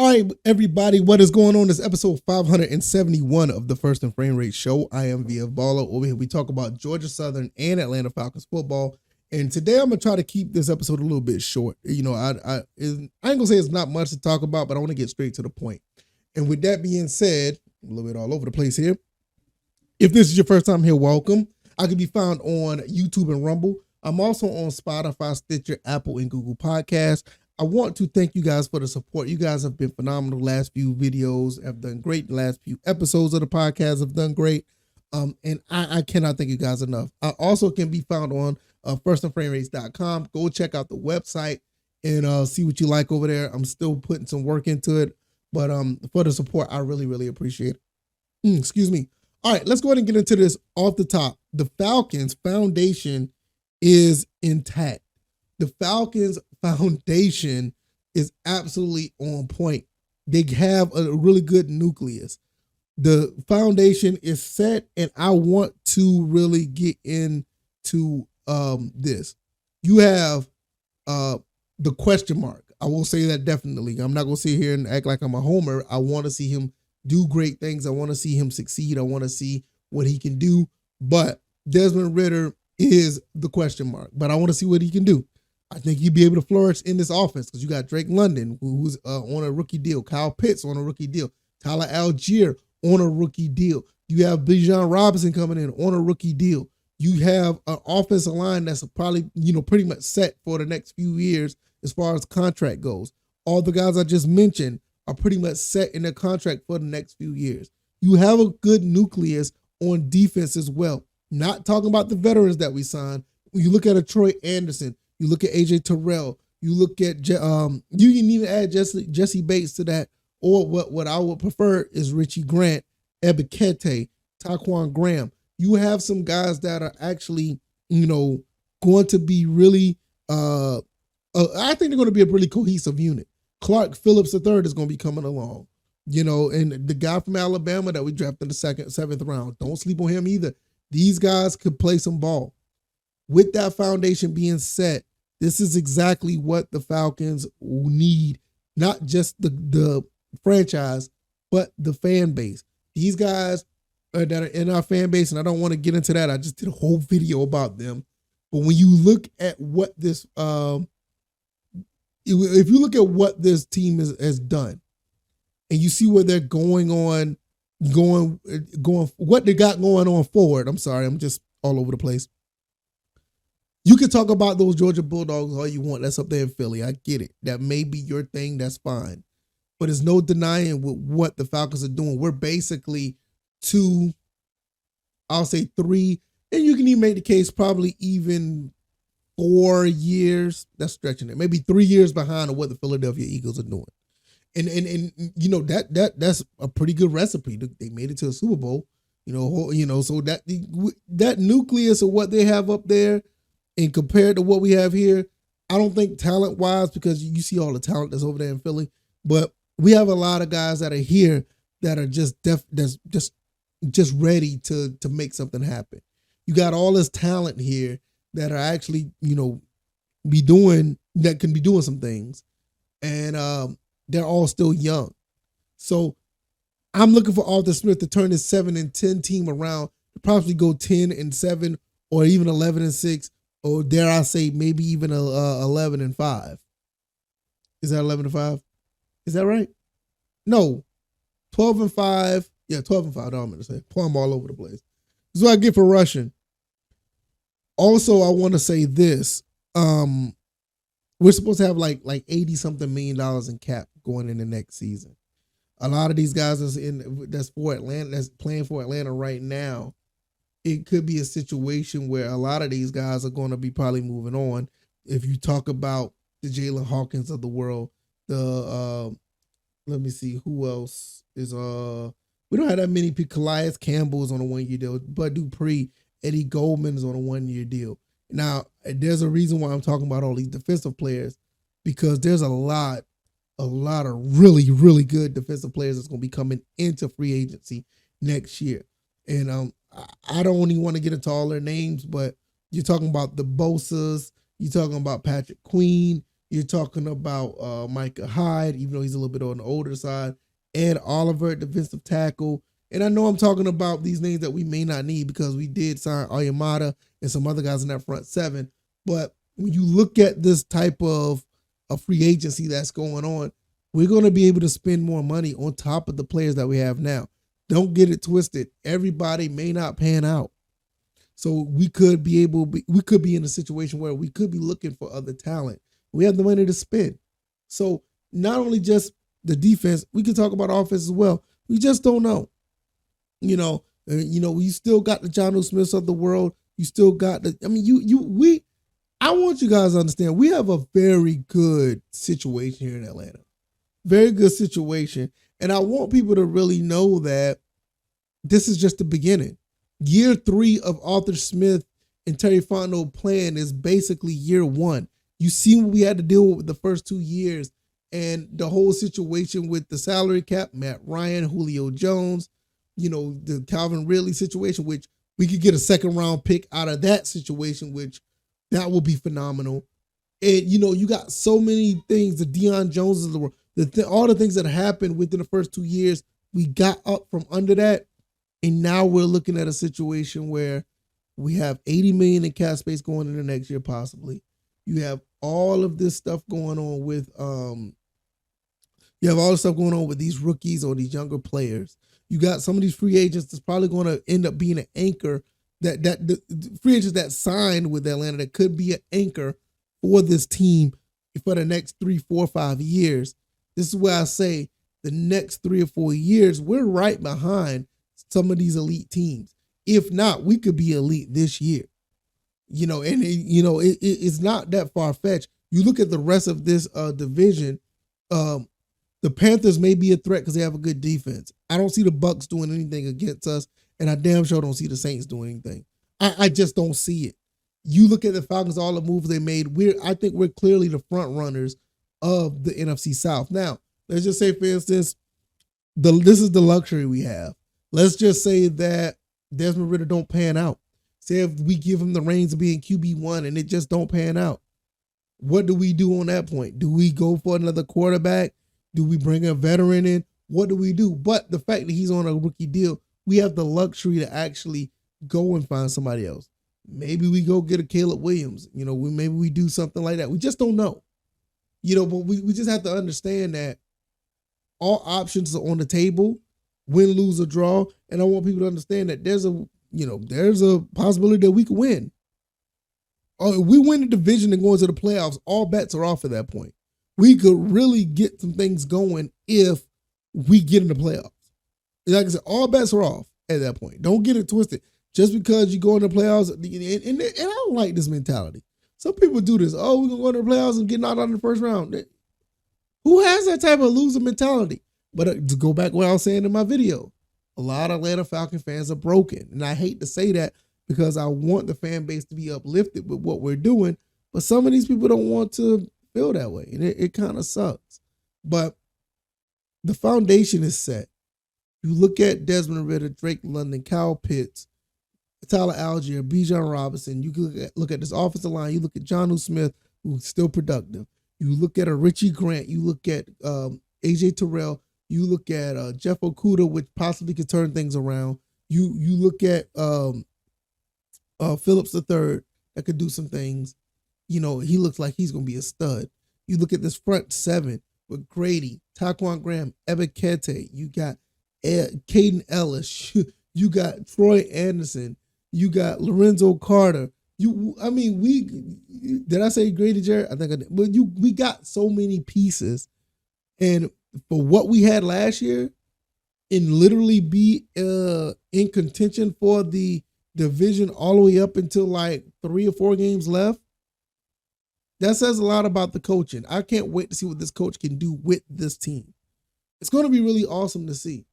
All right, everybody, what is going on? This is episode 571 of the First and Frame Rate Show. I am Via Baller. Over here, we talk about Georgia Southern and Atlanta Falcons football. And today, I'm gonna try to keep this episode a little bit short. You know, I ain't gonna say it's not much to talk about, but I want to get straight to the point. And with that being said, a little bit all over the place here. If this is your first time here, welcome. I can be found on YouTube and Rumble. I'm also on Spotify, Stitcher, Apple, and Google Podcasts. I want to thank you guys for the support. You guys have been phenomenal. Last few videos have done great. The last few episodes of the podcast have done great. And I cannot thank you guys enough. I also can be found on firstandframerates.com. Go check out the website and see what you like over there. I'm still putting some work into it, but for the support, I really, really appreciate it. Excuse me. All right, let's go ahead and get into this off the top. The Falcons foundation is intact. The Falcons foundation is absolutely on point. They have a really good nucleus. The foundation is set, and I want to really get into this. You have the question mark. I will say that definitely. I'm not going to sit here and act like I'm a homer. I want to see him do great things. I want to see him succeed. I want to see what he can do. But Desmond Ridder is the question mark. But I want to see what he can do. I think he'd be able to flourish in this offense because you got Drake London, who's on a rookie deal. Kyle Pitts on a rookie deal. Tyler Algier on a rookie deal. You have Bijan Robinson coming in on a rookie deal. You have an offensive line that's probably, pretty much set for the next few years as far as contract goes. All the guys I just mentioned are pretty much set in their contract for the next few years. You have a good nucleus on defense as well. Not talking about the veterans that we signed. When you look at a Troy Anderson, you look at AJ Terrell, you look at, you can even add Jesse Bates to that, or what I would prefer is Richie Grant, Ebikete, Taquan Graham. You have some guys that are actually, going to be really, I think they're going to be a really cohesive unit. Clark Phillips III is going to be coming along, and the guy from Alabama that we drafted in the seventh round, don't sleep on him either. These guys could play some ball. With that foundation being set, this is exactly what the Falcons need, not just the franchise, but the fan base. These guys that are in our fan base, and I don't want to get into that. I just did a whole video about them. But when you look at what this, if you look at what this team has done, and you see where they're going, what they got going on forward. I'm sorry, I'm just all over the place. You can talk about those Georgia Bulldogs all you want. That's up there in Philly. I get it. That may be your thing. That's fine. But there's no denying what the Falcons are doing. We're basically 2, I'll say 3, and you can even make the case probably even 4 years. That's stretching it. Maybe 3 years behind of what the Philadelphia Eagles are doing. And that's a pretty good recipe. They made it to a Super Bowl. So that nucleus of what they have up there, and compared to what we have here, I don't think talent-wise, because you see all the talent that's over there in Philly, but we have a lot of guys that are here that are just ready to make something happen. You got all this talent here that are actually, can be doing some things, and they're all still young. So I'm looking for Arthur Smith to turn his 7-10 team around to probably go 10-7 or even 11-6. Or dare I say, maybe even 11-5. Is that 11-5? Is that right? No, 12-5. Yeah, 12-5. I'm going to say. I'm all over the place. This is what I get for rushing. Also, I want to say this. We're supposed to have like $80-something million in cap going in the next season. A lot of these guys that's for Atlanta, that's playing for Atlanta right now. It could be a situation where a lot of these guys are going to be probably moving on. If you talk about the Jalen Hawkins of the world, let me see who else is. We don't have that many. Calais Campbell is on a 1-year deal. Bud Dupree, Eddie Goldman is on a 1-year deal. Now, there's a reason why I'm talking about all these defensive players, because there's a lot of really, really good defensive players that's going to be coming into free agency next year. And I don't even want to get into all their names, but you're talking about the Bosas, you're talking about Patrick Queen, You're talking about Micah Hyde, even though he's a little bit on the older side, and Oliver at defensive tackle. And I know I'm talking about these names that we may not need because we did sign Oyamada and some other guys in that front seven. But when you look at this type of a free agency that's going on, we're going to be able to spend more money on top of the players that we have now. Don't get it twisted. Everybody may not pan out. So we could be in a situation where we could be looking for other talent. We have the money to spend. So not only just the defense, we could talk about offense as well. We just don't know. You still got the Jonnu Smiths of the world. You still got I want you guys to understand we have a very good situation here in Atlanta. Very good situation. And I want people to really know that this is just the beginning. Year 3 of Arthur Smith and Terry Fontenot plan is basically year 1. You see what we had to deal with the first 2 years and the whole situation with the salary cap, Matt Ryan, Julio Jones, the Calvin Ridley situation, which we could get a second round pick out of that situation, which that would be phenomenal. And, you got so many things, the Deion Joneses of the world, all the things that happened within the first 2 years, we got up from under that. And now we're looking at a situation where we have $80 million in cap space going into next year, possibly. You have all of this stuff going on with these rookies or these younger players. You got some of these free agents that's probably going to end up being an anchor that the free agents that signed with Atlanta that could be an anchor for this team for the next 3, 4, 5 years. This is where I say the next 3 or 4 years, we're right behind some of these elite teams. If not, we could be elite this year. It's not that far-fetched. You look at the rest of this division, the Panthers may be a threat because they have a good defense. I don't see the Bucs doing anything against us, and I damn sure don't see the Saints doing anything. I just don't see it. You look at the Falcons, all the moves they made. I think we're clearly the front runners of the NFC South. Now, let's just say, for instance, this is the luxury we have. Let's just say that Desmond Ridder don't pan out. Say if we give him the reins of being QB1 and it just don't pan out. What do we do on that point? Do we go for another quarterback? Do we bring a veteran in? What do we do? But the fact that he's on a rookie deal, we have the luxury to actually go and find somebody else. Maybe we go get a Caleb Williams. Maybe we do something like that. We just don't know. But we just have to understand that all options are on the table. Win, lose, or draw. And I want people to understand that there's a possibility that we could win. Or if we win the division and go into the playoffs, all bets are off at that point. We could really get some things going if we get in the playoffs. Like I said, all bets are off at that point. Don't get it twisted. Just because you go in the playoffs, and I don't like this mentality. Some people do this. Oh, we're going to go in the playoffs and get knocked out in the first round. Who has that type of loser mentality? But to go back to what I was saying in my video, a lot of Atlanta Falcon fans are broken. And I hate to say that because I want the fan base to be uplifted with what we're doing. But some of these people don't want to feel that way. And it kind of sucks. But the foundation is set. You look at Desmond Ridder, Drake London, Kyle Pitts, Tyler Algier, Bijan Robinson. You look at this offensive line. You look at Jonnu Smith, who's still productive. You look at a Richie Grant. You look at AJ Terrell. You look at Jeff Okuda, which possibly could turn things around. You look at Phillips III that could do some things. He looks like he's going to be a stud. You look at this front seven with Grady, Taquan Graham, Ebiketie. You got Caden Ellis. You got Troy Anderson. You got Lorenzo Carter. Did I say Grady Jarrett? I think I did. But we got so many pieces. And for what we had last year, and literally be in contention for the division all the way up until like 3 or 4 games left, that says a lot about the coaching. I can't wait to see what this coach can do with this team. It's going to be really awesome to see.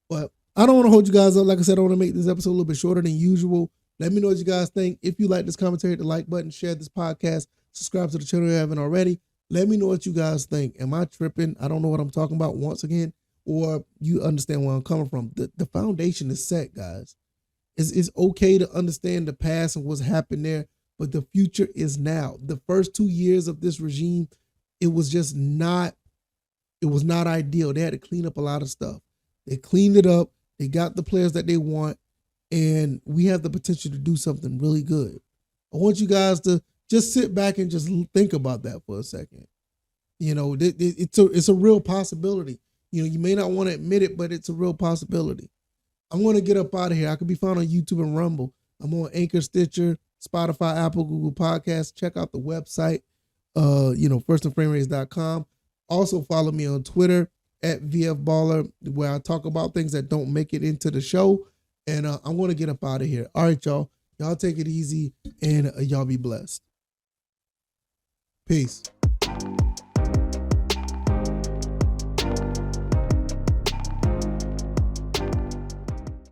But I don't want to hold you guys up. Like I said, I want to make this episode a little bit shorter than usual. Let me know what you guys think. If you like this commentary, hit the like button, share this podcast, subscribe to the channel if you haven't already. Let me know what you guys think. Am I tripping? I don't know what I'm talking about once again, or you understand where I'm coming from. The foundation is set, guys. It's okay to understand the past and what's happened there, but the future is now. The first 2 years of this regime, it was just not, it was not ideal. They had to clean up a lot of stuff. They cleaned it up. They got the players that they want, and we have the potential to do something really good. I want you guys to just sit back and just think about that for a second. You know, it's a real possibility. You know, you may not want to admit it, but it's a real possibility. I'm going to get up out of here. I can be found on YouTube and Rumble. I'm on Anchor, Stitcher, Spotify, Apple, Google Podcasts. Check out the website, firstandframerates.com. Also follow me on Twitter at VFBaller, where I talk about things that don't make it into the show. And I'm going to get up out of here. All right, y'all. Y'all take it easy, and y'all be blessed. Peace.